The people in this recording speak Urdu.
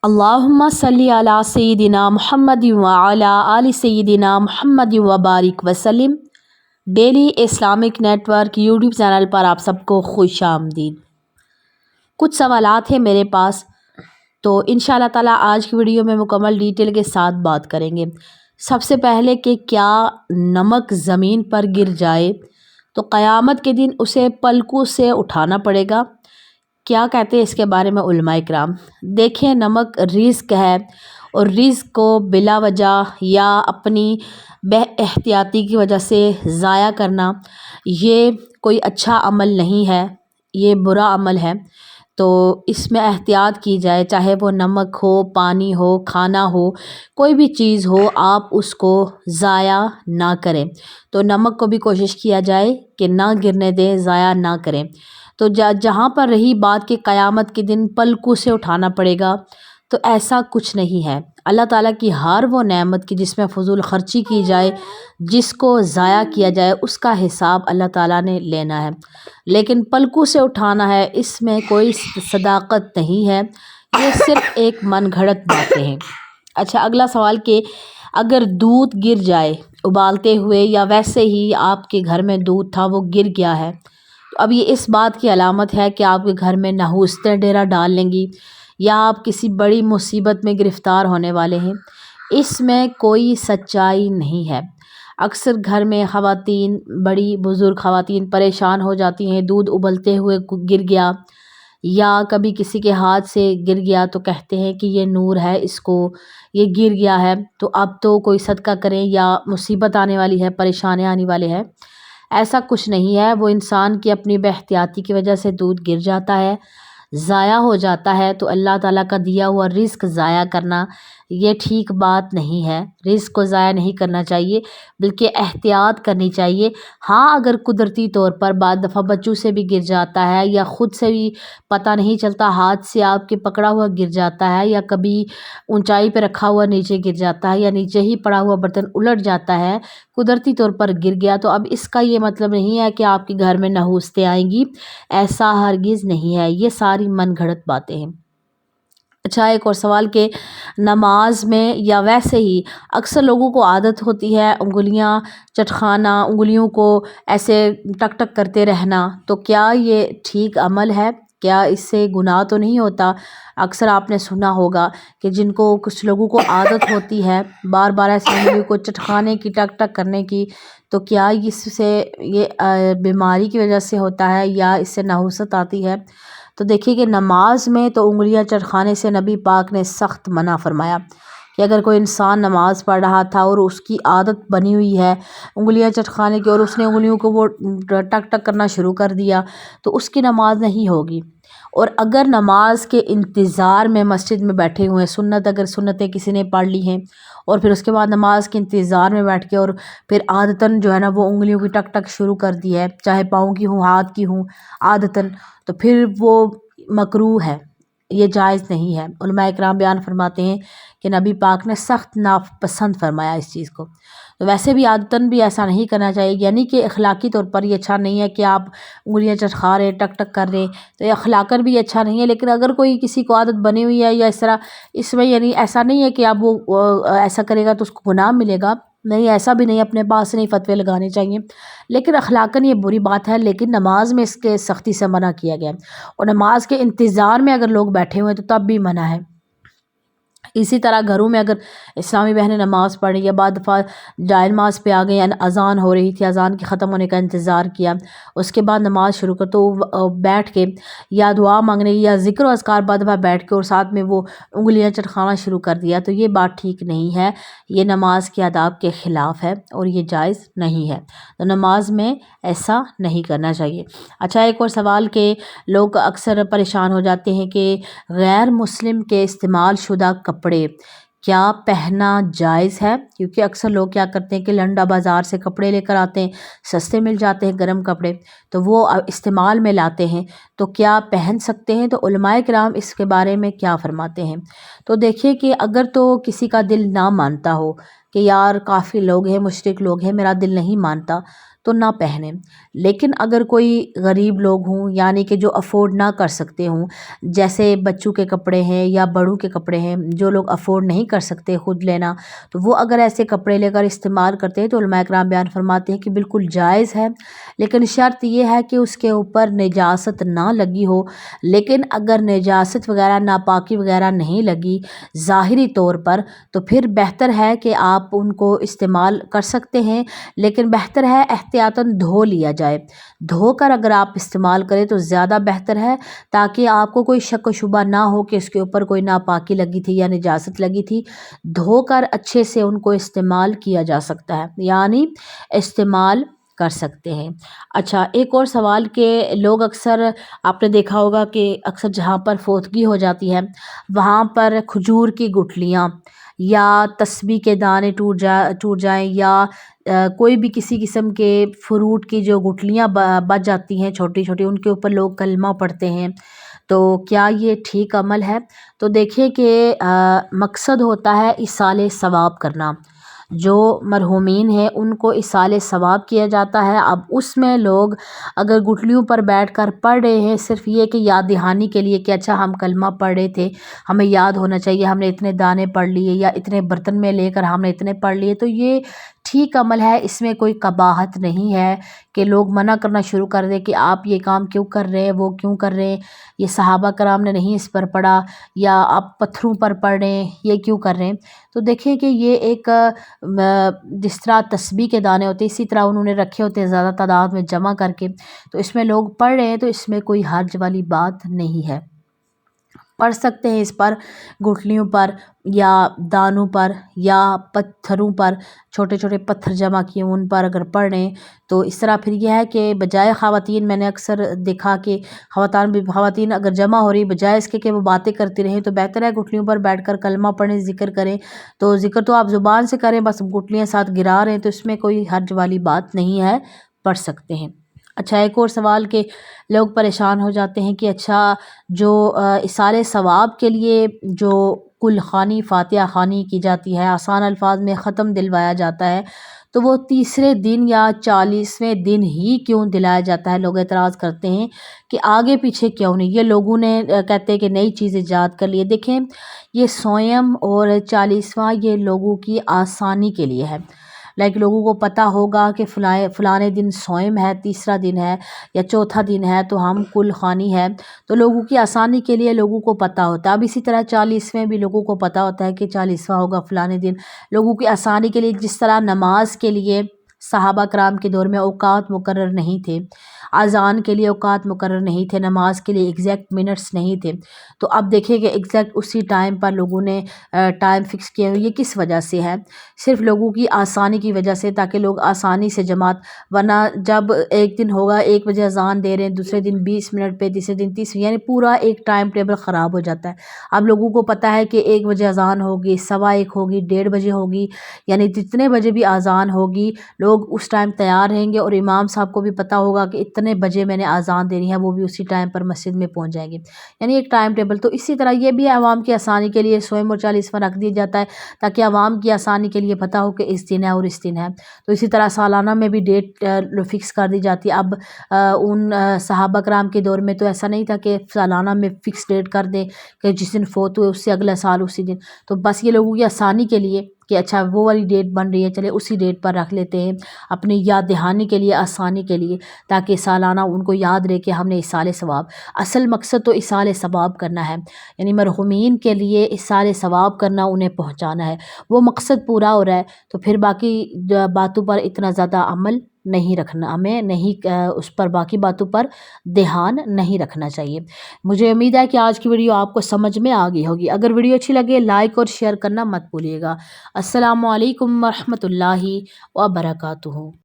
اللہم صلی علی سیدنا محمد وعلی آل سیدنا محمد وبارک وسلم۔ Daily Islamic network YouTube channel پر آپ سب کو خوش آمدید۔ کچھ سوالات ہیں میرے پاس، تو انشاءاللہ تعالی آج کی ویڈیو میں مکمل ڈیٹیل کے ساتھ بات کریں گے۔ سب سے پہلے کہ کیا نمک زمین پر گر جائے تو قیامت کے دن اسے پلکوں سے اٹھانا پڑے گا؟ کیا کہتے ہیں اس کے بارے میں علماء کرام؟ دیکھیں، نمک رزق ہے، اور رزق کو بلا وجہ یا اپنی بے احتیاطی کی وجہ سے ضائع کرنا یہ کوئی اچھا عمل نہیں ہے، یہ برا عمل ہے۔ تو اس میں احتیاط کی جائے، چاہے وہ نمک ہو، پانی ہو، کھانا ہو، کوئی بھی چیز ہو، آپ اس کو ضائع نہ کریں۔ تو نمک کو بھی کوشش کیا جائے کہ نہ گرنے دیں، ضائع نہ کریں۔ تو جہاں پر رہی بات کہ قیامت کے دن پلکوں سے اٹھانا پڑے گا، تو ایسا کچھ نہیں ہے۔ اللہ تعالیٰ کی ہر وہ نعمت کی جس میں فضول خرچی کی جائے، جس کو ضائع کیا جائے، اس کا حساب اللہ تعالیٰ نے لینا ہے۔ لیکن پلکوں سے اٹھانا ہے، اس میں کوئی صداقت نہیں ہے، یہ صرف ایک من گھڑت باتیں ہیں۔ اچھا، اگلا سوال کہ اگر دودھ گر جائے ابالتے ہوئے، یا ویسے ہی آپ کے گھر میں دودھ تھا وہ گر گیا ہے، تو اب یہ اس بات کی علامت ہے کہ آپ کے گھر میں نحوستیں ڈیرا ڈال لیں گی، یا آپ کسی بڑی مصیبت میں گرفتار ہونے والے ہیں۔ اس میں کوئی سچائی نہیں ہے۔ اکثر گھر میں خواتین، بڑی بزرگ خواتین پریشان ہو جاتی ہیں، دودھ ابلتے ہوئے گر گیا یا کبھی کسی کے ہاتھ سے گر گیا تو کہتے ہیں کہ یہ نور ہے، اس کو یہ گر گیا ہے تو اب تو کوئی صدقہ کریں یا مصیبت آنے والی ہے، پریشانیاں آنے والے ہیں۔ ایسا کچھ نہیں ہے، وہ انسان کی اپنی بے احتیاطی کی وجہ سے دودھ گر جاتا ہے، ضائع ہو جاتا ہے۔ تو اللہ تعالیٰ کا دیا ہوا رزق ضائع کرنا یہ ٹھیک بات نہیں ہے۔ رزق کو ضائع نہیں کرنا چاہیے، بلکہ احتیاط کرنی چاہیے۔ ہاں، اگر قدرتی طور پر بعض دفعہ بچوں سے بھی گر جاتا ہے، یا خود سے بھی پتہ نہیں چلتا، ہاتھ سے آپ کے پکڑا ہوا گر جاتا ہے، یا کبھی اونچائی پہ رکھا ہوا نیچے گر جاتا ہے، یا نیچے ہی پڑا ہوا برتن الٹ جاتا ہے، قدرتی طور پر گر گیا، تو اب اس کا یہ مطلب نہیں ہے کہ آپ کے گھر میں نحوستیں آئیں گی، ایسا ہرگز نہیں ہے، یہ ساری من گھڑت باتیں ہیں۔ اچھا، ایک اور سوال کہ نماز میں یا ویسے ہی اکثر لوگوں کو عادت ہوتی ہے انگلیاں چٹخانا، انگلیوں کو ایسے ٹک ٹک کرتے رہنا، تو کیا یہ ٹھیک عمل ہے؟ کیا اس سے گناہ تو نہیں ہوتا؟ اکثر آپ نے سنا ہوگا کہ جن کو کچھ لوگوں کو عادت ہوتی ہے بار بار ایسے انگلیوں کو چٹکانے کی، ٹک ٹک کرنے کی، تو کیا اس سے یہ بیماری کی وجہ سے ہوتا ہے یا اس سے نحوست آتی ہے؟ تو دیکھیے کہ نماز میں تو انگلیاں چٹکانے سے نبی پاک نے سخت منع فرمایا کہ اگر کوئی انسان نماز پڑھ رہا تھا اور اس کی عادت بنی ہوئی ہے انگلیاں چٹکانے کی، اور اس نے انگلیوں کو وہ ٹک ٹک کرنا شروع کر دیا، تو اس کی نماز نہیں ہوگی۔ اور اگر نماز کے انتظار میں مسجد میں بیٹھے ہوئے سنت، اگر سنتیں کسی نے پڑھ لی ہیں اور پھر اس کے بعد نماز کے انتظار میں بیٹھ کے اور پھر عادتاً جو ہے نا وہ انگلیوں کی ٹک ٹک شروع کر دی ہے، چاہے پاؤں کی ہوں، ہاتھ کی ہوں، عادتاً، تو پھر وہ مکروہ ہے، یہ جائز نہیں ہے۔ علماء اکرام بیان فرماتے ہیں کہ نبی پاک نے سخت ناپسند فرمایا اس چیز کو۔ تو ویسے بھی عادتاً بھی ایسا نہیں کرنا چاہیے، یعنی کہ اخلاقی طور پر یہ اچھا نہیں ہے کہ آپ انگلیاں چٹکا رہے، ٹک ٹک کر رہے، تو یہ اخلاقاً بھی اچھا نہیں ہے۔ لیکن اگر کوئی کسی کو عادت بنی ہوئی ہے یا اس طرح، اس میں یعنی ایسا نہیں ہے کہ اب وہ ایسا کرے گا تو اس کو گناہ ملے گا، نہیں، ایسا بھی نہیں، اپنے پاس نہیں فتوے لگانے چاہیے، لیکن اخلاقاً یہ بری بات ہے۔ لیکن نماز میں اس کے سختی سے منع کیا گیا ہے، اور نماز کے انتظار میں اگر لوگ بیٹھے ہوئے تو تب بھی منع ہے۔ اسی طرح گھروں میں اگر اسلامی بہنیں نماز پڑھ رہی یا بعد دفعہ جائے نماز پہ آ گئے، یعنی اذان ہو رہی تھی، اذان کے ختم ہونے کا انتظار کیا، اس کے بعد نماز شروع کر، تو بیٹھ کے یا دعا مانگنے یا ذکر و اذکار بعد دفعہ بیٹھ کے اور ساتھ میں وہ انگلیاں چٹکانا شروع کر دیا، تو یہ بات ٹھیک نہیں ہے، یہ نماز کے آداب کے خلاف ہے اور یہ جائز نہیں ہے۔ تو نماز میں ایسا نہیں کرنا چاہیے۔ اچھا، ایک اور سوال کہ لوگ اکثر پریشان ہو جاتے ہیں کہ غیر مسلم کے استعمال شدہ کپڑے کیا پہننا جائز ہے؟ کیونکہ اکثر لوگ کیا کرتے ہیں کہ لنڈا بازار سے کپڑے لے کر آتے ہیں، سستے مل جاتے ہیں گرم کپڑے، تو وہ استعمال میں لاتے ہیں، تو کیا پہن سکتے ہیں؟ تو علماء کرام اس کے بارے میں کیا فرماتے ہیں؟ تو دیکھیے کہ اگر تو کسی کا دل نہ مانتا ہو کہ یار کافی لوگ ہیں، مشرک لوگ ہیں، میرا دل نہیں مانتا، تو نہ پہنیں۔ لیکن اگر کوئی غریب لوگ ہوں یعنی کہ جو افورڈ نہ کر سکتے ہوں، جیسے بچوں کے کپڑے ہیں یا بڑوں کے کپڑے ہیں، جو لوگ افورڈ نہیں کر سکتے خود لینا، تو وہ اگر ایسے کپڑے لے کر استعمال کرتے ہیں تو علماء کرام بیان فرماتے ہیں کہ بالکل جائز ہے، لیکن شرط یہ ہے کہ اس کے اوپر نجاست نہ لگی ہو۔ لیکن اگر نجاست وغیرہ ناپاکی وغیرہ نہیں لگی ظاہری طور پر، تو پھر بہتر ہے کہ آپ ان کو استعمال کر سکتے ہیں، لیکن بہتر ہے احتیاطاً دھو لیا جائے۔ دھو کر اگر آپ استعمال کریں تو زیادہ بہتر ہے، تاکہ آپ کو کوئی شک و شبہ نہ ہو کہ اس کے اوپر کوئی ناپاکی لگی تھی یا نجاست لگی تھی۔ دھو کر اچھے سے ان کو استعمال کیا جا سکتا ہے، یعنی استعمال کر سکتے ہیں۔ اچھا، ایک اور سوال کہ لوگ اکثر آپ نے دیکھا ہوگا کہ اکثر جہاں پر فوتگی ہو جاتی ہے وہاں پر کھجور کی گٹھلیاں یا تسبیح کے دانے ٹوٹ جائیں یا کوئی بھی کسی قسم کے فروٹ کی جو گٹھلیاں بچ جاتی ہیں چھوٹی چھوٹی، ان کے اوپر لوگ کلمہ پڑھتے ہیں، تو کیا یہ ٹھیک عمل ہے؟ تو دیکھیے کہ مقصد ہوتا ہے ایصال ثواب کرنا۔ جو مرحومین ہیں ان کو ایصال ثواب کیا جاتا ہے۔ اب اس میں لوگ اگر گٹھلیوں پر بیٹھ کر پڑھ رہے ہیں صرف یہ کہ یاد دہانی کے لیے کہ اچھا ہم کلمہ پڑھ رہے تھے، ہمیں یاد ہونا چاہیے، ہم نے اتنے دانے پڑھ لیے یا اتنے برتن میں لے کر ہم نے اتنے پڑھ لیے، تو یہ ٹھیک عمل ہے، اس میں کوئی قباحت نہیں ہے کہ لوگ منع کرنا شروع کر دیں کہ آپ یہ کام کیوں کر رہے ہیں، وہ کیوں کر رہے ہیں، یہ صحابہ کرام نے نہیں اس پر پڑھا، یا آپ پتھروں پر پڑھ رہے ہیں، یہ کیوں کر رہے ہیں۔ تو دیکھیں کہ یہ ایک جس طرح تسبیح کے دانے ہوتے ہیں اسی طرح انہوں نے رکھے ہوتے ہیں زیادہ تعداد میں جمع کر کے، تو اس میں لوگ پڑھ رہے ہیں تو اس میں کوئی حرج والی بات نہیں ہے، پڑھ سکتے ہیں اس پر، گٹھلیوں پر یا دانوں پر یا پتھروں پر، چھوٹے چھوٹے پتھر جمع کیے ان پر اگر پڑھ رہے ہیں تو اس طرح۔ پھر یہ ہے کہ بجائے خواتین، میں نے اکثر دیکھا کہ خواتین اگر جمع ہو رہی بجائے اس کے کہ وہ باتیں کرتی رہیں تو بہتر ہے گٹھلیوں پر بیٹھ کر کلمہ پڑھیں، ذکر کریں، تو ذکر تو آپ زبان سے کریں، بس گٹھلیاں ساتھ گرا رہے ہیں تو اس میں کوئی حرج والی بات نہیں ہے، پڑھ سکتے ہیں۔ اچھا، ایک اور سوال کہ لوگ پریشان ہو جاتے ہیں کہ اچھا جو ایصال ثواب کے لیے جو کل خوانی فاتحہ خوانی کی جاتی ہے، آسان الفاظ میں ختم دلوایا جاتا ہے، تو وہ تیسرے دن یا 40ویں دن ہی کیوں دلایا جاتا ہے؟ لوگ اعتراض کرتے ہیں کہ آگے پیچھے کیوں نہیں، یہ لوگوں نے کہتے ہیں کہ نئی چیز ایجاد کر لی ہے۔ دیکھیں، یہ سوئم اور 40واں یہ لوگوں کی آسانی کے لیے ہے، لوگوں کو پتہ ہوگا کہ فلانے دن سوئم ہے، تیسرا دن ہے یا چوتھا دن ہے تو ہم کل خوانی ہے، تو لوگوں کی آسانی کے لیے لوگوں کو پتہ ہوتا ہے۔ اب اسی طرح 40ویں بھی لوگوں کو پتہ ہوتا ہے کہ 40واں ہوگا فلانے دن، لوگوں کی آسانی کے لیے، جس طرح نماز کے لیے صحابہ کرام کے دور میں اوقات مقرر نہیں تھے، اذان کے لیے اوقات مقرر نہیں تھے، نماز کے لیے ایگزیکٹ منٹس نہیں تھے، تو اب دیکھیں کہ ایگزیکٹ اسی ٹائم پر لوگوں نے ٹائم فکس کیا ہوئے۔ یہ کس وجہ سے ہے؟ صرف لوگوں کی آسانی کی وجہ سے، تاکہ لوگ آسانی سے جماعت، ورنہ جب ایک دن ہوگا 1 بجے اذان دے رہے ہیں، دوسرے دن 20 منٹ پہ، تیسرے دن 30، یعنی پورا ایک ٹائم ٹیبل خراب ہو جاتا ہے۔ اب لوگوں کو پتہ ہے کہ 1 بجے اذان ہوگی، 1:15 ہوگی، 1:30 بجے ہوگی، یعنی جتنے بجے بھی اذان ہوگی لوگ اس ٹائم تیار رہیں گے، اور امام صاحب کو بھی پتہ ہوگا کہ اتنے بجے میں نے اذان دینی ہے، وہ بھی اسی ٹائم پر مسجد میں پہنچ جائیں گے، یعنی ایک ٹائم ٹیبل۔ تو اسی طرح یہ بھی عوام کی آسانی کے لیے سوئم اور 40واں رکھ دیا جاتا ہے، تاکہ عوام کی آسانی کے لیے پتہ ہو کہ اس دن ہے اور اس دن ہے۔ تو اسی طرح سالانہ میں بھی ڈیٹ فکس کر دی جاتی ہے۔ اب ان صحابہ کرام کے دور میں تو ایسا نہیں تھا کہ سالانہ میں فکس ڈیٹ کر دیں کہ جس دن فوت ہوئے اس سے اگلا سال اسی دن، تو بس یہ لوگوں کی آسانی کے لیے کہ اچھا وہ والی ڈیٹ بن رہی ہے، چلے اسی ڈیٹ پر رکھ لیتے ہیں، اپنی یاد دہانی کے لیے، آسانی کے لیے، تاکہ سالانہ ان کو یاد رہے کہ ہم نے ایصال ثواب۔ اصل مقصد تو ایصال ثواب کرنا ہے، یعنی مرحومین کے لیے ایصال ثواب کرنا، انہیں پہنچانا ہے، وہ مقصد پورا ہو رہا ہے، تو پھر باقی باتوں پر اتنا زیادہ عمل نہیں رکھنا، ہمیں نہیں اس پر باقی باتوں پر دھیان نہیں رکھنا چاہیے۔ مجھے امید ہے کہ آج کی ویڈیو آپ کو سمجھ میں آ گئی ہوگی۔ اگر ویڈیو اچھی لگے لائک اور شیئر کرنا مت بھولیے گا۔ السلام علیکم ورحمۃ اللہ وبرکاتہ۔